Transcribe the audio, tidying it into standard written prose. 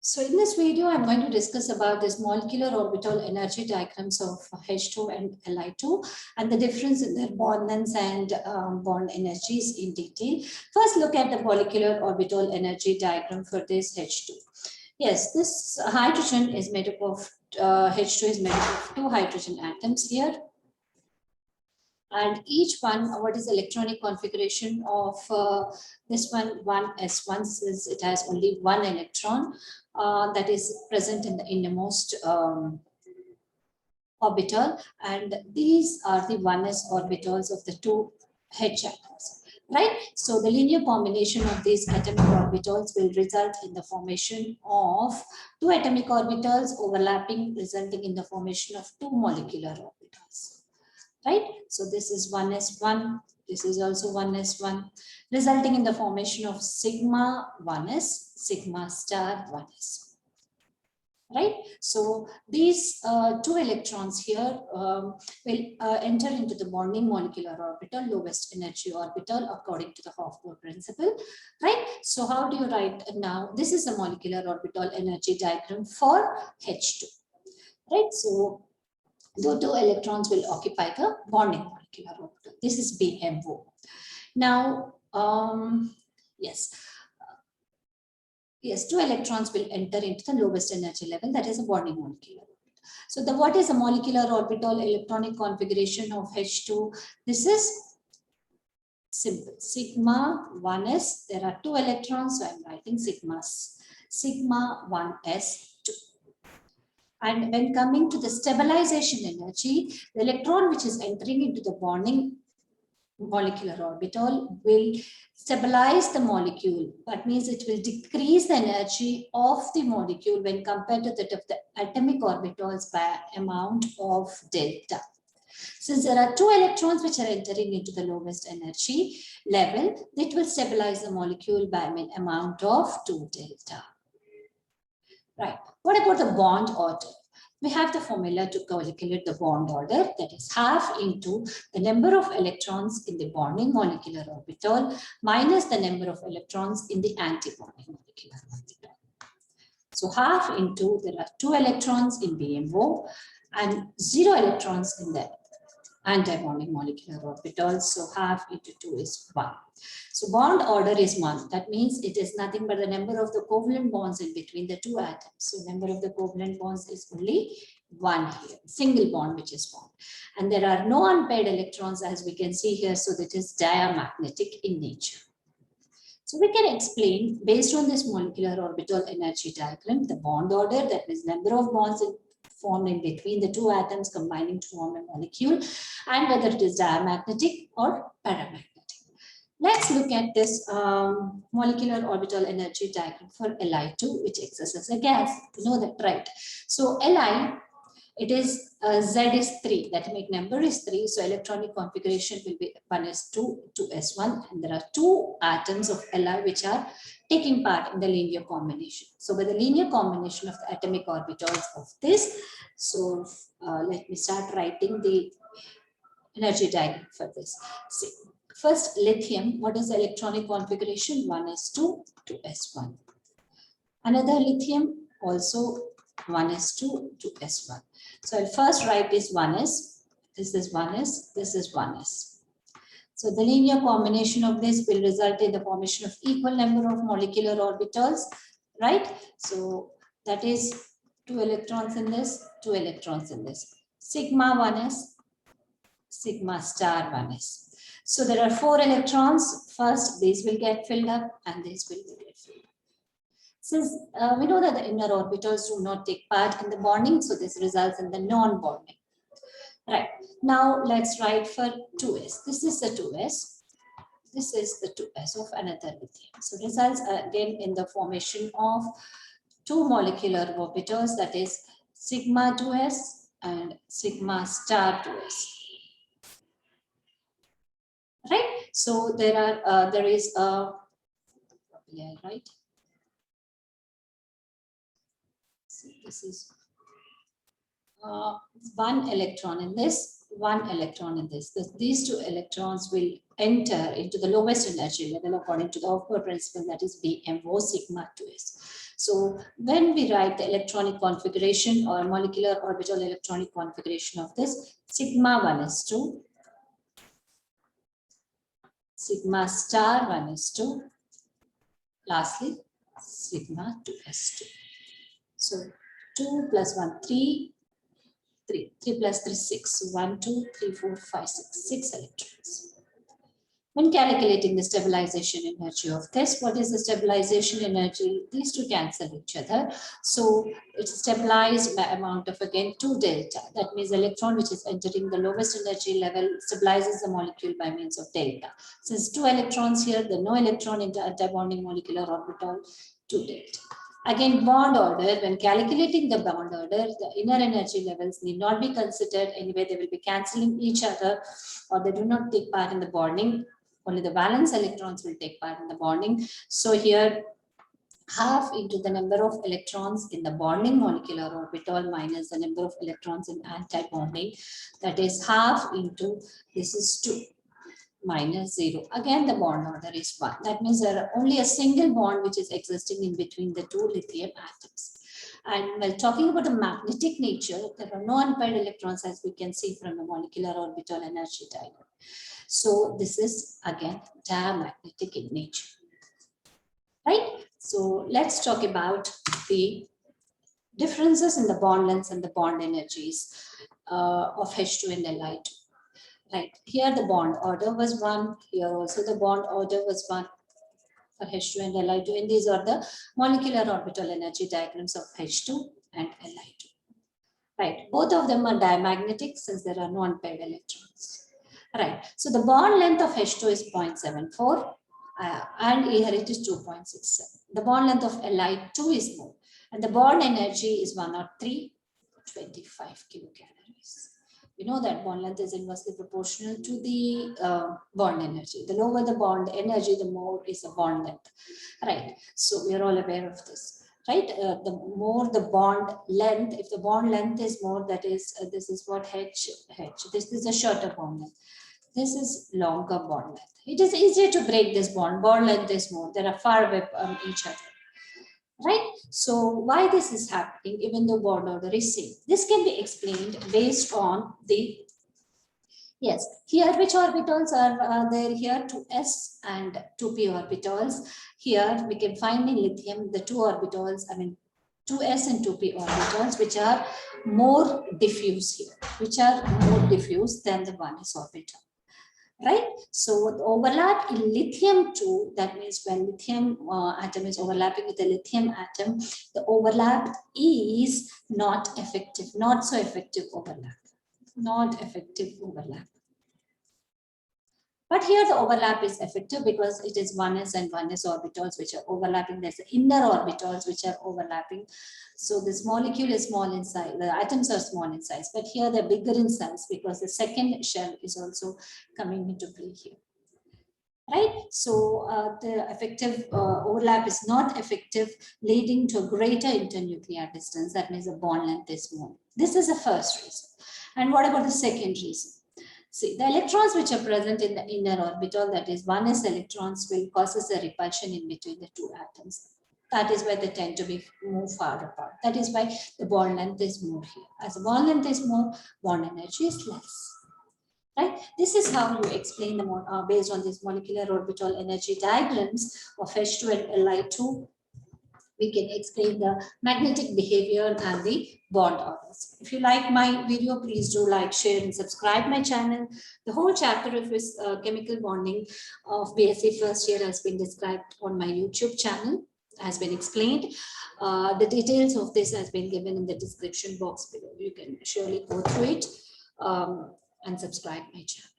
So in this video, I'm going to discuss about this molecular orbital energy diagrams of H2 and Li2 and the difference in their bond lengths and bond energies in detail. First, look at the molecular orbital energy diagram for this H2. Yes, this hydrogen is made up of, H2 is made up of two hydrogen atoms here. And each one, what is the electronic configuration of this one, 1s1, since it has only one electron that is present in the innermost orbital, and these are the 1s orbitals of the two H atoms, right? So the linear combination of these atomic orbitals will result in the formation of two atomic orbitals overlapping, resulting in the formation of two molecular orbitals. Right? So this is 1s1, this is also 1s1, resulting in the formation of sigma 1s, sigma star 1s. Right? So these two electrons here will enter into the bonding molecular orbital, lowest energy orbital, according to the Hofbauer principle. Right? So how do you write now? This is a molecular orbital energy diagram for H2. Right? So the two electrons will occupy the bonding molecular orbital. This is BMO. Now, yes, two electrons will enter into the lowest energy level, that is a bonding molecular orbital. So what is a molecular orbital electronic configuration of H2? This is simple. Sigma 1s, there are two electrons, so I'm writing sigma 1s. And when coming to the stabilization energy, the electron which is entering into the bonding molecular orbital will stabilize the molecule. That means it will decrease the energy of the molecule when compared to that of the atomic orbitals by amount of delta. Since there are two electrons which are entering into the lowest energy level, it will stabilize the molecule by an amount of 2 delta. Right. What about the bond order? We have the formula to calculate the bond order, that is half into the number of electrons in the bonding molecular orbital minus the number of electrons in the anti-bonding molecular orbital. So half into, there are 2 electrons in BMO and 0 electrons in the anti-bonding molecular orbital. So half into 2 is 1. So bond order is 1. That means it is nothing but the number of the covalent bonds in between the two atoms. So number of the covalent bonds is only 1 here, single bond which is formed. And there are no unpaired electrons as we can see here. So that is diamagnetic in nature. So we can explain based on this molecular orbital energy diagram, the bond order, that is number of bonds formed in between the two atoms combining to form a molecule, and whether it is diamagnetic or paramagnetic. Let's look at this molecular orbital energy diagram for Li2, which exists as a gas. You know that, right? So Li, it is Z is 3, that atomic number is 3. So electronic configuration will be 1s2, 2s1, and there are 2 atoms of Li which are taking part in the linear combination. So by the linear combination of the atomic orbitals of this, so let me start writing the energy diagram for this. See. First, lithium, what is the electronic configuration? 1s2, 2s1. Another lithium, also 1s2, 2s1. So I'll first write this 1s, this is 1s, this is 1s. So the linear combination of this will result in the formation of equal number of molecular orbitals, right? So that is 2 electrons in this, 2 electrons in this. Sigma 1s, sigma star 1s. So there are 4 electrons. First, these will get filled up and these will get filled up. Since we know that the inner orbitals do not take part in the bonding, so this results in the non-bonding. Right. Now let's write for 2s. This is the 2s. This is the 2s of another lithium. So results again in the formation of 2 molecular orbitals, that is sigma 2s and sigma star 2s. Right, so there is a right. So this is 1 electron in this, 1 electron in this. These 2 electrons will enter into the lowest energy level according to the Hofbauer principle, that is BMO sigma 2s. So when we write the electronic configuration or molecular orbital electronic configuration of this, sigma 1 is to sigma star 1 is to lastly sigma 2 is to. So 2 plus 1, 3, 3 plus 3, 6, 1, 2, 3, 4, 5, 6, 6 electrons. When calculating the stabilization energy of this, what is the stabilization energy? These two cancel each other. So it's stabilized by amount of, again, 2 delta. That means the electron which is entering the lowest energy level stabilizes the molecule by means of delta. Since 2 electrons here, the no electron into antibonding molecular orbital, 2 delta. Again, bond order, when calculating the bond order, the inner energy levels need not be considered. Anyway, they will be cancelling each other, or they do not take part in the bonding. Only the valence electrons will take part in the bonding. So here, half into the number of electrons in the bonding molecular orbital minus the number of electrons in anti-bonding. That is half into, this is 2 minus 0. Again, the bond order is 1. That means there are only a single bond which is existing in between the 2 lithium atoms. And while talking about the magnetic nature, there are no unpaired electrons, as we can see from the molecular orbital energy diagram. So this is again diamagnetic in nature, right? So let's talk about the differences in the bond lengths and the bond energies of H2 and Li2. Right, here the bond order was 1, here also the bond order was 1 for H2 and Li2, and these are the molecular orbital energy diagrams of H2 and Li2. Right, both of them are diamagnetic since there are no unpaired electrons. Right, so the bond length of H2 is 0.74 and here it is 2.67. The bond length of Li2 is more, and the bond energy is 103.25 kilocalories. We know that bond length is inversely proportional to the bond energy. The lower the bond energy, the more is the bond length. Right, so we are all aware of this. Right, the more the bond length, if the bond length is more, that is, this is what H, this is a shorter bond length. This is longer bond length. It is easier to break this bond. Bond length is more. They are far away from each other. Right? So why this is happening, even though bond order is same? This can be explained based on the, yes, here which orbitals are there here, 2s and 2p orbitals. Here we can find in lithium the 2 orbitals, I mean 2s and 2p orbitals, which are more diffuse here, which are more diffuse than the 1s orbital. Right, so the overlap in lithium 2, that means when lithium atom is overlapping with the lithium atom, the overlap is not effective, not so effective overlap, not effective overlap. But here the overlap is effective because it is 1s and 1s orbitals which are overlapping. There's the inner orbitals which are overlapping. So this molecule is small in size, the atoms are small in size, but here they're bigger in size because the second shell is also coming into play here. Right, so the effective overlap is not effective, leading to a greater internuclear distance. That means the bond length is more. This is the first reason. And what about the second reason? See, the electrons which are present in the inner orbital, that is 1s electrons, will causes a repulsion in between the 2 atoms. That is why they tend to be move far apart. That is why the bond length is more here. As the bond length is more, bond energy is less. Right? This is how you explain the based on these molecular orbital energy diagrams of H2 and Li2. We can explain the magnetic behavior and the bond orders. If you like my video, please do like, share, and subscribe my channel. The whole chapter of this chemical bonding of BSc first year has been described on my YouTube channel, has been explained. The details of this has been given in the description box below. You can surely go through it and subscribe my channel.